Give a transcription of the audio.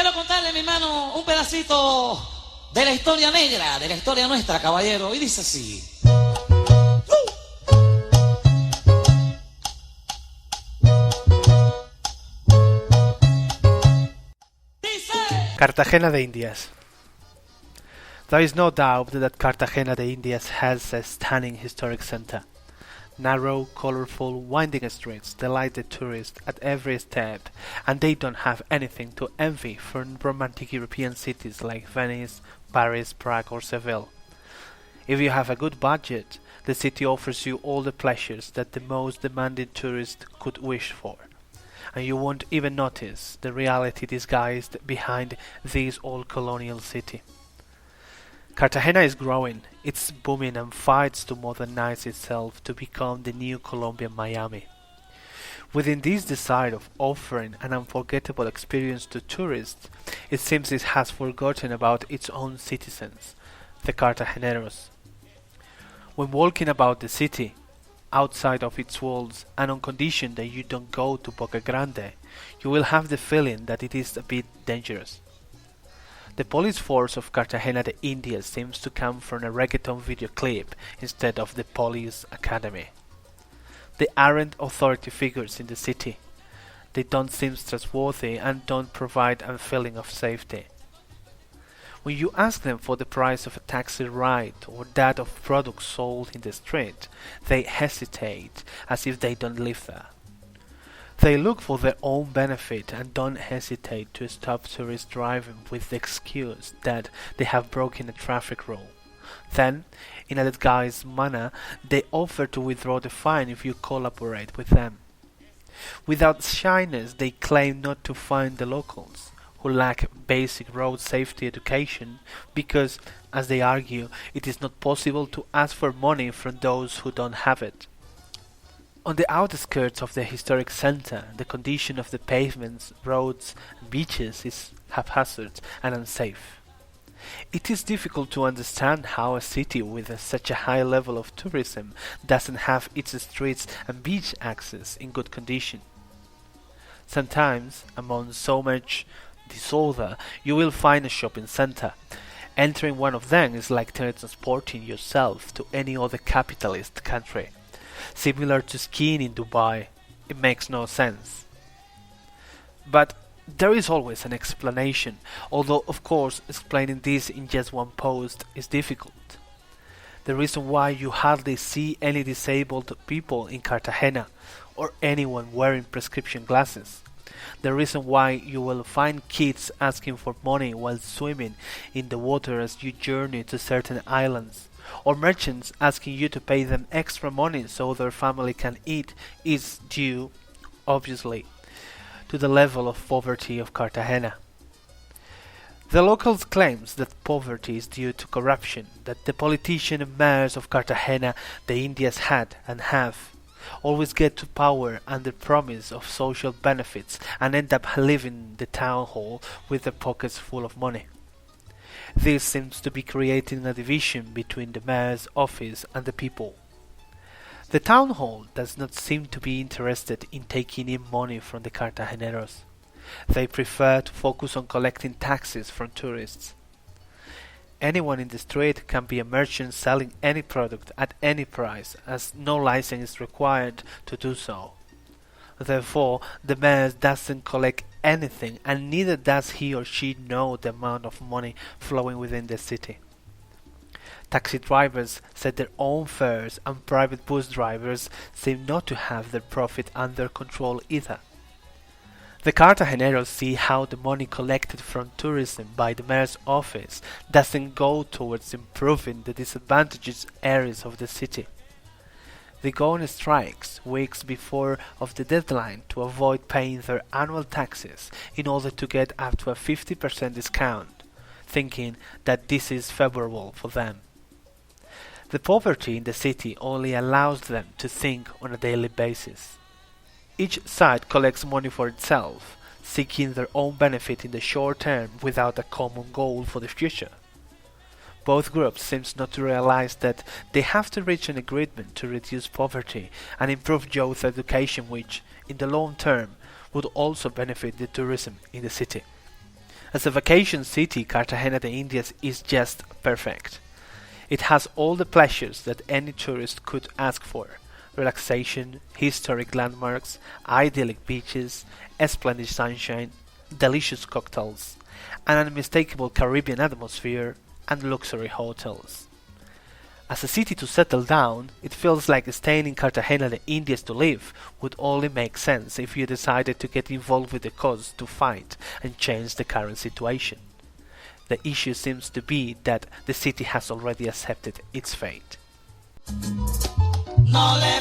Quiero contarle, mi hermano, un pedacito de la historia negra, de la historia nuestra, caballero. Y dice así. Cartagena de Indias. There is no doubt that Cartagena de Indias has a stunning historic center. Narrow, colorful, winding streets delight the tourist at every step, and they don't have anything to envy from romantic European cities like Venice, Paris, Prague or Seville. If you have a good budget, the city offers you all the pleasures that the most demanding tourist could wish for, and you won't even notice the reality disguised behind this old colonial city. Cartagena is growing, it's booming and fights to modernize itself to become the new Colombian Miami. Within this desire of offering an unforgettable experience to tourists, it seems it has forgotten about its own citizens, the Cartageneros. When walking about the city, outside of its walls, and on condition that you don't go to Boca Grande, you will have the feeling that it is a bit dangerous. The police force of Cartagena de Indias seems to come from a reggaeton video clip instead of the police academy. They aren't authority figures in the city. They don't seem trustworthy and don't provide a feeling of safety. When you ask them for the price of a taxi ride or that of products sold in the street, they hesitate as if they don't live there. They look for their own benefit and don't hesitate to stop tourists driving with the excuse that they have broken a traffic rule. Then, in a disguised manner, they offer to withdraw the fine if you collaborate with them. Without shyness, they claim not to find the locals, who lack basic road safety education, because, as they argue, it is not possible to ask for money from those who don't have it. On the outskirts of the historic center, the condition of the pavements, roads, and beaches is haphazard and unsafe. It is difficult to understand how a city with such a high level of tourism doesn't have its streets and beach access in good condition. Sometimes, among so much disorder, you will find a shopping center. Entering one of them is like transporting yourself to any other capitalist country. Similar to skiing in Dubai, it makes no sense. But there is always an explanation, although of course explaining this in just one post is difficult. The reason why you hardly see any disabled people in Cartagena, or anyone wearing prescription glasses. The reason why you will find kids asking for money while swimming in the water as you journey to certain islands, or merchants asking you to pay them extra money so their family can eat, is due, obviously, to the level of poverty of Cartagena. The locals claims that poverty is due to corruption that the politicians and mayors of Cartagena de Indias had and have always get to power under promise of social benefits and end up leaving the town hall with their pockets full of money. This seems to be creating a division between the mayor's office and the people. The town hall does not seem to be interested in taking in money from the Cartageneros. They prefer to focus on collecting taxes from tourists. Anyone in the street can be a merchant selling any product at any price, as no license is required to do so. Therefore, the mayor doesn't collect anything, and neither does he or she know the amount of money flowing within the city. Taxi drivers set their own fares, and private bus drivers seem not to have their profit under control either. The Cartageneros see how the money collected from tourism by the mayor's office doesn't go towards improving the disadvantaged areas of the city. They go on strikes weeks before of the deadline to avoid paying their annual taxes in order to get up to a 50% discount, thinking that this is favorable for them. The poverty in the city only allows them to think on a daily basis. Each side collects money for itself, seeking their own benefit in the short term without a common goal for the future. Both groups seem not to realize that they have to reach an agreement to reduce poverty and improve youth education, which, in the long term, would also benefit the tourism in the city. As a vacation city, Cartagena de Indias is just perfect. It has all the pleasures that any tourist could ask for: relaxation, historic landmarks, idyllic beaches, splendid sunshine, delicious cocktails, an unmistakable Caribbean atmosphere, and luxury hotels. As a city to settle down, it feels like staying in Cartagena de Indias to live would only make sense if you decided to get involved with the cause to fight and change the current situation. The issue seems to be that the city has already accepted its fate. No le